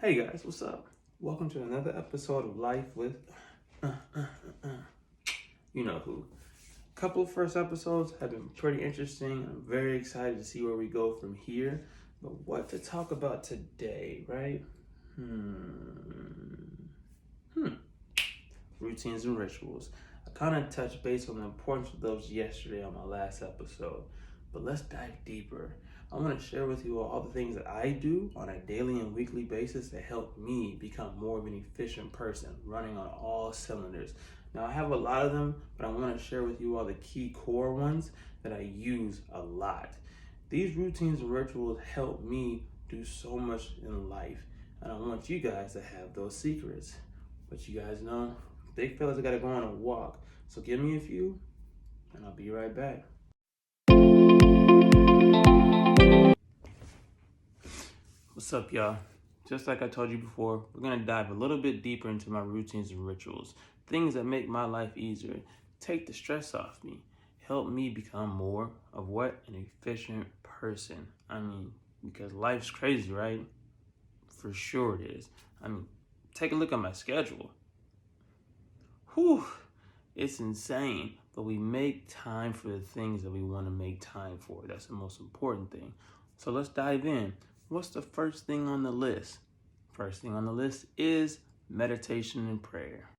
Hey guys, what's up? Welcome to another episode of Life with you know who. A couple of first episodes have been pretty interesting. I'm very excited to see where we go from here. But what to talk about today, right? Routines and rituals. I kind of touched base on the importance of those yesterday on my last episode, but let's dive deeper. I want to share with you all the things that I do on a daily and weekly basis that help me become more of an efficient person, running on all cylinders. Now, I have a lot of them, but I want to share with you all the key core ones that I use a lot. These routines and rituals help me do so much in life, and I want you guys to have those secrets. But you guys know, big fellas, I gotta go on a walk. So give me a few, and I'll be right back. What's up, y'all? Just like I told you before, we're gonna dive a little bit deeper into my routines and rituals. Things that make my life easier, take the stress off me, help me become more of what? An efficient person. Because life's crazy, right? For sure it is. Take a look at my schedule. Whew, it's insane. But we make time for the things that we want to make time for. That's the most important thing. So let's dive in. What's the first thing on the list? First thing on the list is meditation and prayer.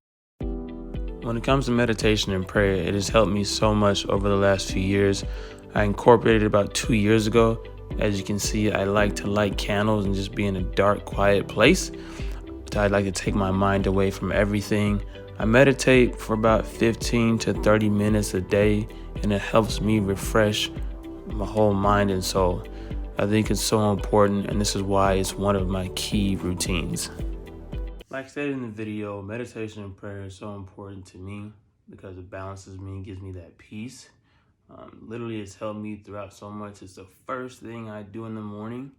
When it comes to meditation and prayer, it has helped me so much over the last few years. I incorporated it about 2 years ago. As you can see, I like to light candles and just be in a dark, quiet place. I like to take my mind away from everything. I meditate for about 15 to 30 minutes a day, and it helps me refresh my whole mind and soul. I think it's so important, and this is why it's one of my key routines. Like stated in the video, meditation and prayer is so important to me because it balances me and gives me that peace. Literally, it's helped me throughout so much. It's the first thing I do in the morning.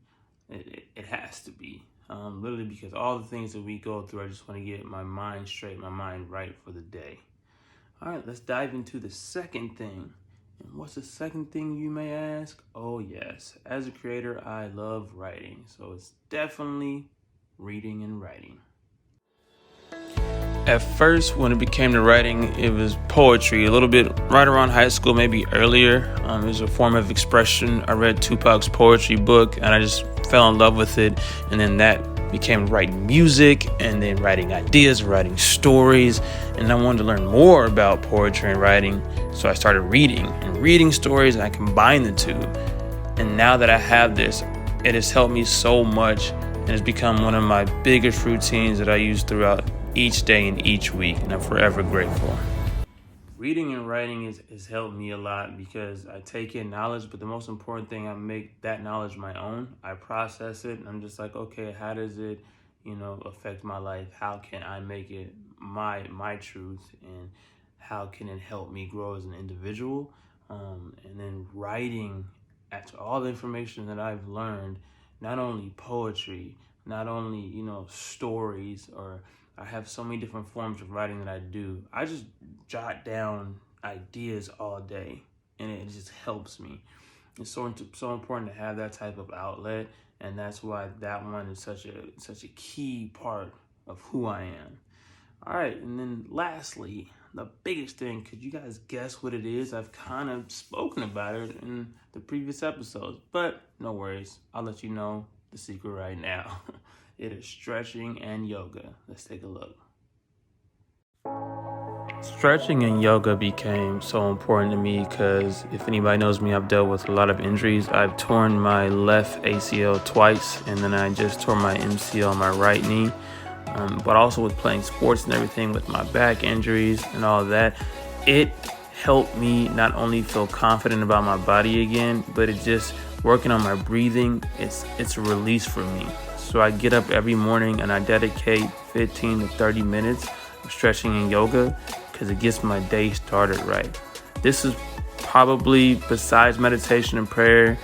It has to be. Literally, because all the things that we go through, I just want to get my mind straight, my mind right for the day. All right, let's dive into the second thing. And what's the second thing, you may ask? Oh, yes. As a creator, I love writing. So it's definitely reading and writing. At first, when it became to writing, it was poetry, a little bit right around high school, maybe earlier. It was a form of expression. I read Tupac's poetry book, and I just fell in love with it. And then that became writing music, and then writing ideas, writing stories. And I wanted to learn more about poetry and writing, so I started reading stories, and I combined the two. And now that I have this, it has helped me so much, and it's become one of my biggest routines that I use throughout each day and each week, and I'm forever grateful. Reading and writing has helped me a lot because I take in knowledge, but the most important thing, I make that knowledge my own. I process it, and I'm just like, okay, how does it, affect my life? How can I make it my truth, and how can it help me grow as an individual? And then writing after all the information that I've learned, not only poetry, not only, stories, or I have so many different forms of writing that I do. I just jot down ideas all day, and it just helps me. It's so important to have that type of outlet, and that's why that one is such a key part of who I am. All right, and then lastly, the biggest thing, could you guys guess what it is? I've kind of spoken about it in the previous episodes, but no worries. I'll let you know the secret right now. It is stretching and yoga. Let's take a look. Stretching and yoga became so important to me because if anybody knows me, I've dealt with a lot of injuries. I've torn my left ACL twice, and then I just tore my MCL on my right knee. But also with playing sports and everything, with my back injuries and all of that, it helped me not only feel confident about my body again, but it just working on my breathing. It's a release for me. So I get up every morning and I dedicate 15 to 30 minutes of stretching and yoga because it gets my day started right. This is probably, besides meditation and prayer,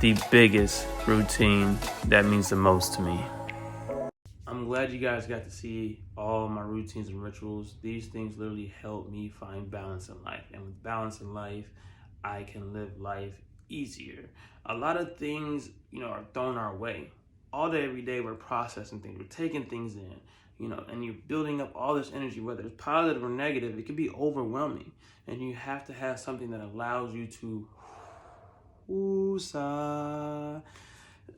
the biggest routine that means the most to me. I'm glad you guys got to see all my routines and rituals. These things literally help me find balance in life. And with balance in life, I can live life easier. A lot of things, are thrown our way. all day, every day, we're processing things, we're taking things in, and you're building up all this energy, whether it's positive or negative. It can be overwhelming, and you have to have something that allows you to woosah.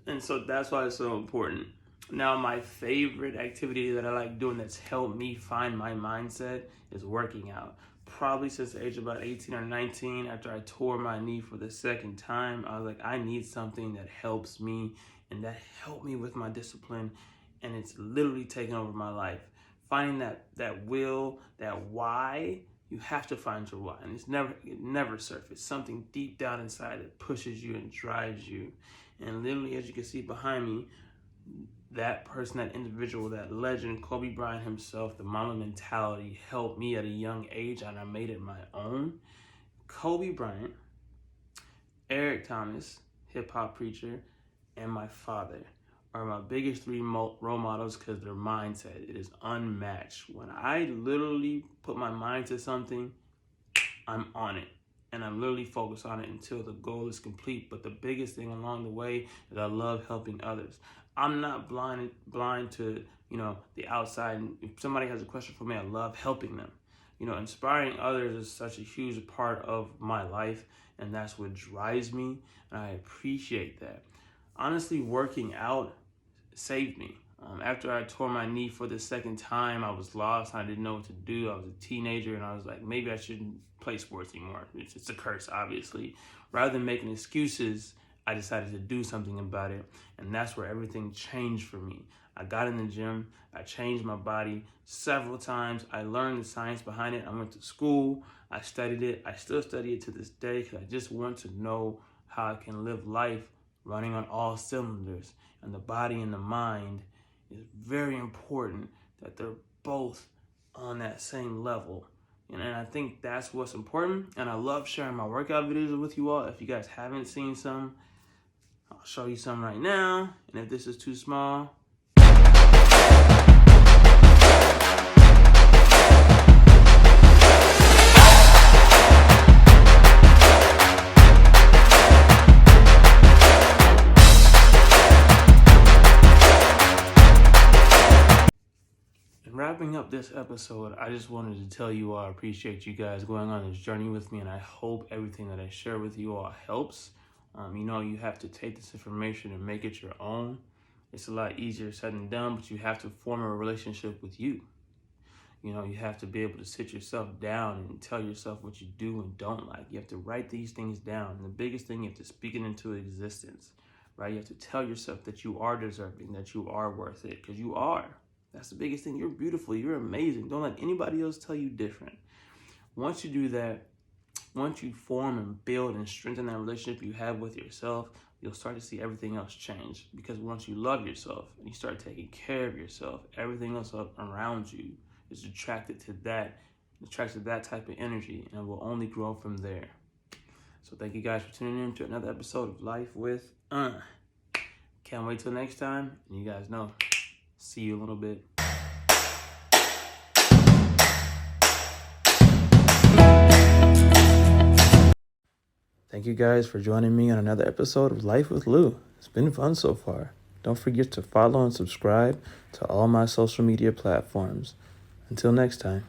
And so that's why it's so important. Now, my favorite activity that I like doing that's helped me find my mindset is working out. Probably since the age of about 18 or 19, after I tore my knee for the second time, I was like, I need something that helps me, and that helped me with my discipline, and it's literally taken over my life. Finding that will, that why, you have to find your why, and it never surfaces. Something deep down inside that pushes you and drives you. And literally, as you can see behind me, that person, that individual, that legend, Kobe Bryant himself, the Mamba mentality, helped me at a young age, and I made it my own. Kobe Bryant, Eric Thomas, hip-hop preacher, and my father are my biggest three role models because their mindset, it is unmatched. When I literally put my mind to something, I'm on it. And I'm literally focused on it until the goal is complete. But the biggest thing along the way is I love helping others. I'm not blind to, the outside. If somebody has a question for me, I love helping them. Inspiring others is such a huge part of my life, and that's what drives me, and I appreciate that. Honestly, working out saved me. After I tore my knee for the second time, I was lost. I didn't know what to do. I was a teenager, and I was like, maybe I shouldn't play sports anymore. It's a curse, obviously. Rather than making excuses, I decided to do something about it, and that's where everything changed for me. I got in the gym. I changed my body several times. I learned the science behind it. I went to school. I studied it. I still study it to this day because I just want to know how I can live life running on all cylinders. And the body and the mind is very important that they're both on that same level. And I think that's what's important. And I love sharing my workout videos with you all. If you guys haven't seen some, I'll show you some right now. And if this is too small, wrapping up this episode, I just wanted to tell you all I appreciate you guys going on this journey with me, and I hope everything that I share with you all helps. You have to take this information and make it your own. It's a lot easier said than done, but you have to form a relationship with you. You have to be able to sit yourself down and tell yourself what you do and don't like. You have to write these things down. And the biggest thing, you have to speak it into existence, right? You have to tell yourself that you are deserving, that you are worth it, because you are. That's the biggest thing. You're beautiful. You're amazing. Don't let anybody else tell you different. Once you do that, once you form and build and strengthen that relationship you have with yourself, you'll start to see everything else change. Because once you love yourself and you start taking care of yourself, everything else around you is attracted to that type of energy, and it will only grow from there. So thank you guys for tuning in to another episode of Life with Can't wait till next time. And you guys know, see you a little bit. Thank you guys for joining me on another episode of Life with Lou. It's been fun so far. Don't forget to follow and subscribe to all my social media platforms. Until next time.